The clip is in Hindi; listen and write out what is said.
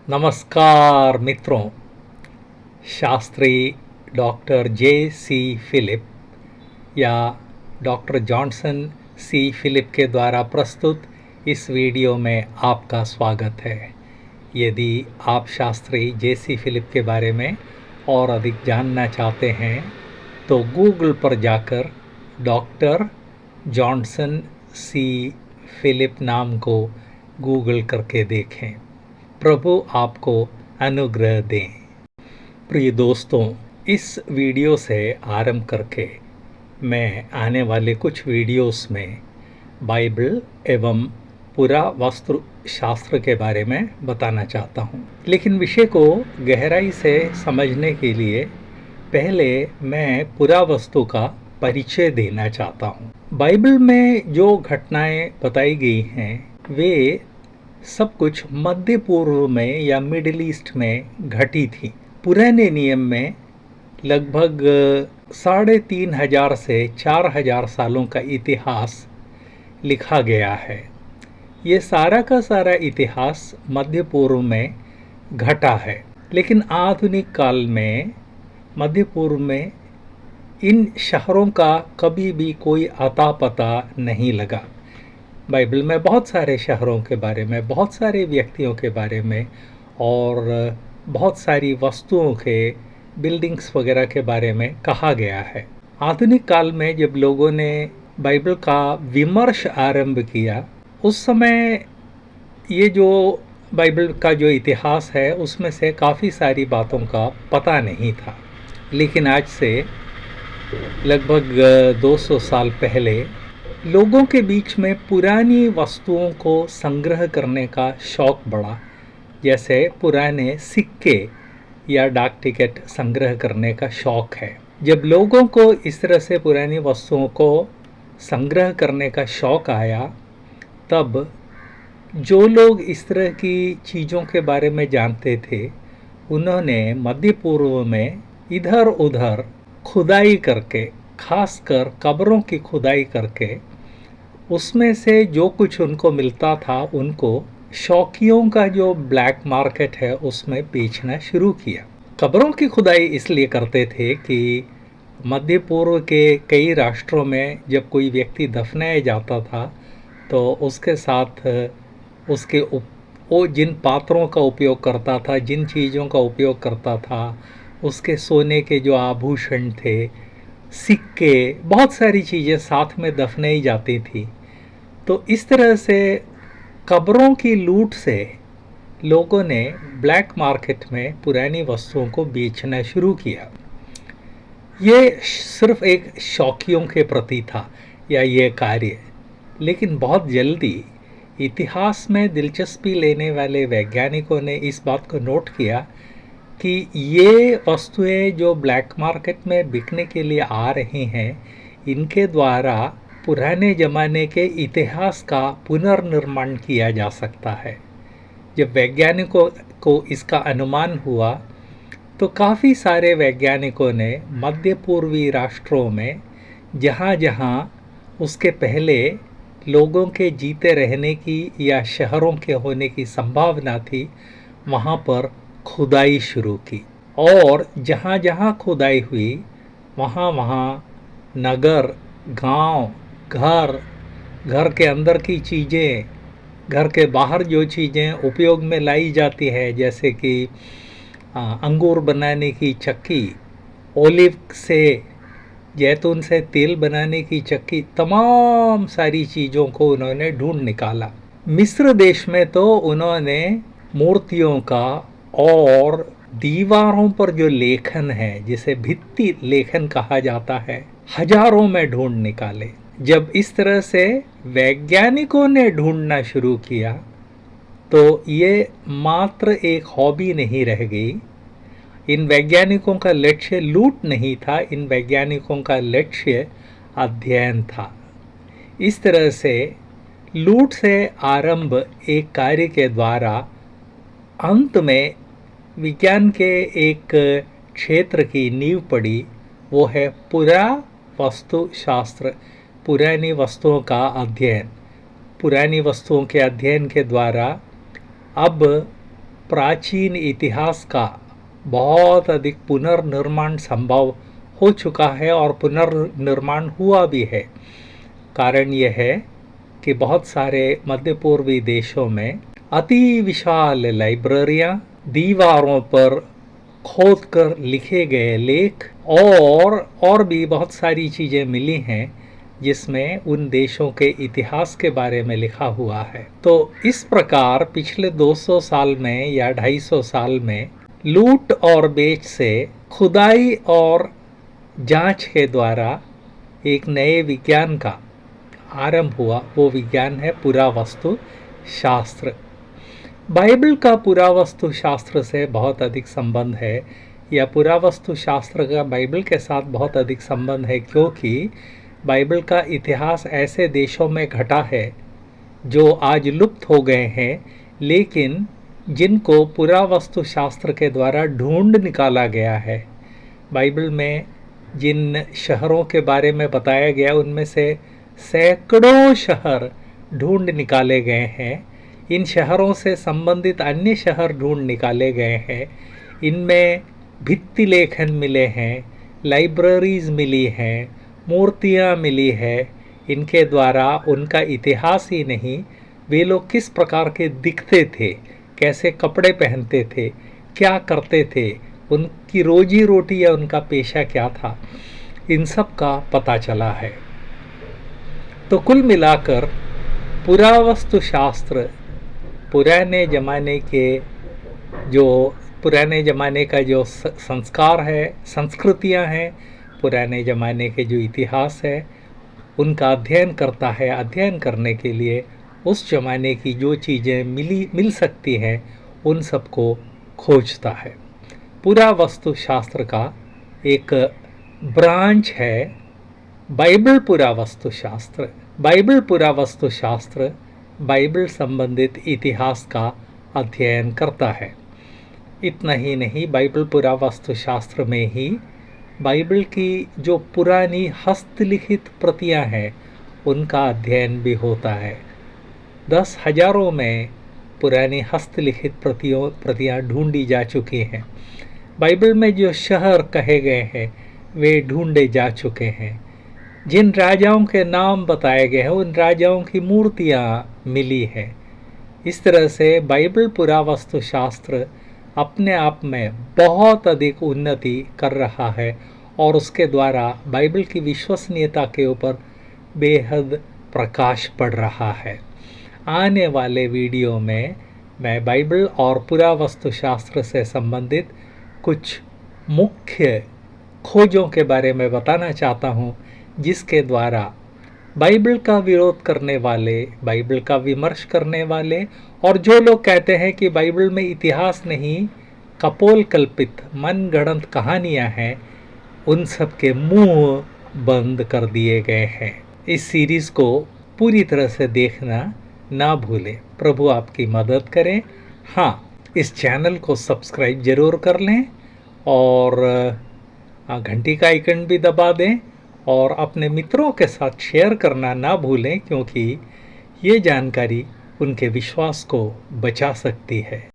नमस्कार मित्रों। शास्त्री डॉक्टर जे सी फिलिप या डॉक्टर जॉनसन सी फिलिप के द्वारा प्रस्तुत इस वीडियो में आपका स्वागत है। यदि आप शास्त्री जे सी फिलिप के बारे में और अधिक जानना चाहते हैं तो गूगल पर जाकर डॉक्टर जॉनसन सी फिलिप नाम को गूगल करके देखें। प्रभु आपको अनुग्रह दें। प्रिय दोस्तों, इस वीडियो से आरंभ करके मैं आने वाले कुछ वीडियोस में बाइबल एवं पुरावस्तु शास्त्र के बारे में बताना चाहता हूँ। लेकिन विषय को गहराई से समझने के लिए पहले मैं पुरावस्तु का परिचय देना चाहता हूँ। बाइबल में जो घटनाएं बताई गई हैं वे सब कुछ मध्य पूर्व में या मिडिल ईस्ट में घटी थी। पुराने नियम में लगभग 3,500 से 4,000 सालों का इतिहास लिखा गया है। ये सारा का सारा इतिहास मध्य पूर्व में घटा है। लेकिन आधुनिक काल में मध्य पूर्व में इन शहरों का कभी भी कोई अता पता नहीं लगा। बाइबल में बहुत सारे शहरों के बारे में, बहुत सारे व्यक्तियों के बारे में और बहुत सारी वस्तुओं के, बिल्डिंग्स वगैरह के बारे में कहा गया है। आधुनिक काल में जब लोगों ने बाइबल का विमर्श आरंभ किया, उस समय ये जो बाइबल का जो इतिहास है उसमें से काफ़ी सारी बातों का पता नहीं था। लेकिन आज से लगभग 200 साल पहले लोगों के बीच में पुरानी वस्तुओं को संग्रह करने का शौक बढ़ा। जैसे पुराने सिक्के या डाक टिकट संग्रह करने का शौक है। जब लोगों को इस तरह से पुरानी वस्तुओं को संग्रह करने का शौक आया, तब जो लोग इस तरह की चीज़ों के बारे में जानते थे उन्होंने मध्य पूर्व में इधर उधर खुदाई करके, खासकर कब्रों की खुदाई करके, उसमें से जो कुछ उनको मिलता था उनको शौकियों का जो ब्लैक मार्केट है उसमें बेचना शुरू किया। कब्रों की खुदाई इसलिए करते थे कि मध्य पूर्व के कई राष्ट्रों में जब कोई व्यक्ति दफनाया जाता था तो उसके साथ उसके वो जिन पात्रों का उपयोग करता था, जिन चीज़ों का उपयोग करता था, उसके सोने के जो आभूषण थे, सिक्के, बहुत सारी चीज़ें साथ में दफनाई जाती थी। तो इस तरह से कब्रों की लूट से लोगों ने ब्लैक मार्केट में पुरानी वस्तुओं को बेचना शुरू किया। ये सिर्फ एक शौकियों के प्रति था या ये कार्य, लेकिन बहुत जल्दी इतिहास में दिलचस्पी लेने वाले वैज्ञानिकों ने इस बात को नोट किया कि ये वस्तुएं जो ब्लैक मार्केट में बिकने के लिए आ रही हैं, इनके द्वारा पुराने ज़माने के इतिहास का पुनर्निर्माण किया जा सकता है। जब वैज्ञानिकों को इसका अनुमान हुआ तो काफ़ी सारे वैज्ञानिकों ने मध्य पूर्वी राष्ट्रों में जहाँ जहाँ उसके पहले लोगों के जीते रहने की या शहरों के होने की संभावना थी, वहाँ पर खुदाई शुरू की। और जहाँ जहाँ खुदाई हुई वहाँ वहाँ नगर, गांव, घर के अंदर की चीज़ें, घर के बाहर जो चीज़ें उपयोग में लाई जाती है, जैसे कि अंगूर बनाने की चक्की, ओलिव से, जैतून से तेल बनाने की चक्की, तमाम सारी चीज़ों को उन्होंने ढूंढ निकाला। मिस्र देश में तो उन्होंने मूर्तियों का और दीवारों पर जो लेखन है, जिसे भित्ति लेखन कहा जाता है, हजारों में ढूंढ निकाले। जब इस तरह से वैज्ञानिकों ने ढूंढना शुरू किया तो ये मात्र एक हॉबी नहीं रह गई। इन वैज्ञानिकों का लक्ष्य लूट नहीं था, इन वैज्ञानिकों का लक्ष्य अध्ययन था। इस तरह से लूट से आरंभ एक कार्य के द्वारा अंत में विज्ञान के एक क्षेत्र की नींव पड़ी, वो है पुरावस्तु शास्त्र, पुरानी वस्तुओं का अध्ययन। पुरानी वस्तुओं के अध्ययन के द्वारा अब प्राचीन इतिहास का बहुत अधिक पुनर्निर्माण संभव हो चुका है और पुनर्निर्माण हुआ भी है। कारण यह है कि बहुत सारे मध्य पूर्वी देशों में अति विशाल लाइब्रेरियां, दीवारों पर खोद कर लिखे गए लेख और भी बहुत सारी चीज़ें मिली हैं जिसमें उन देशों के इतिहास के बारे में लिखा हुआ है। तो इस प्रकार पिछले 200 साल में या 250 साल में लूट और बेच से खुदाई और जांच के द्वारा एक नए विज्ञान का आरंभ हुआ। वो विज्ञान है पुरावस्तु शास्त्र। बाइबल का पुरावस्तु शास्त्र से बहुत अधिक संबंध है, या पुरावस्तु शास्त्र का बाइबल के साथ बहुत अधिक संबंध है, क्योंकि बाइबल का इतिहास ऐसे देशों में घटा है जो आज लुप्त हो गए हैं, लेकिन जिनको पुरावस्तु शास्त्र के द्वारा ढूंढ निकाला गया है। बाइबल में जिन शहरों के बारे में बताया गया उनमें से सैकड़ों शहर ढूंढ निकाले गए हैं। इन शहरों से संबंधित अन्य शहर ढूंढ निकाले गए हैं। इनमें भित्ति लेखन मिले हैं, लाइब्रेरीज मिली हैं, मूर्तियाँ मिली है। इनके द्वारा उनका इतिहास ही नहीं, वे लोग किस प्रकार के दिखते थे, कैसे कपड़े पहनते थे, क्या करते थे, उनकी रोजी रोटी या उनका पेशा क्या था, इन सब का पता चला है। तो कुल मिलाकर पुरावस्तु शास्त्र पुराने ज़माने का जो संस्कार है, संस्कृतियां हैं, पुराने ज़माने के जो इतिहास है, उनका अध्ययन करता है। अध्ययन करने के लिए उस ज़माने की जो चीज़ें मिल सकती हैं उन सब को खोजता है। पुरावस्तु शास्त्र का एक ब्रांच है बाइबल पुरावस्तु शास्त्र। बाइबल पुरावस्तु शास्त्र बाइबल संबंधित इतिहास का अध्ययन करता है। इतना ही नहीं, बाइबल पुरावस्तु शास्त्र में ही बाइबल की जो पुरानी हस्तलिखित प्रतियां हैं उनका अध्ययन भी होता है। 10,000 में पुरानी हस्तलिखित प्रतियां ढूंढी जा चुकी हैं। बाइबल में जो शहर कहे गए हैं वे ढूंढे जा चुके हैं। जिन राजाओं के नाम बताए गए हैं उन राजाओं की मूर्तियां मिली हैं। इस तरह से बाइबल पुरावस्तु शास्त्र अपने आप में बहुत अधिक उन्नति कर रहा है और उसके द्वारा बाइबल की विश्वसनीयता के ऊपर बेहद प्रकाश पड़ रहा है। आने वाले वीडियो में मैं बाइबल और पुरावस्तु शास्त्र से संबंधित कुछ मुख्य खोजों के बारे में बताना चाहता हूँ, जिसके द्वारा बाइबल का विरोध करने वाले, बाइबल का विमर्श करने वाले और जो लोग कहते हैं कि बाइबल में इतिहास नहीं, कपोल कल्पित मनगढ़ंत कहानियाँ हैं, उन सब के मुंह बंद कर दिए गए हैं। इस सीरीज़ को पूरी तरह से देखना ना भूलें। प्रभु आपकी मदद करें। हाँ, इस चैनल को सब्सक्राइब ज़रूर कर लें और घंटी का आइकन भी दबा दें और अपने मित्रों के साथ शेयर करना ना भूलें, क्योंकि ये जानकारी उनके विश्वास को बचा सकती है।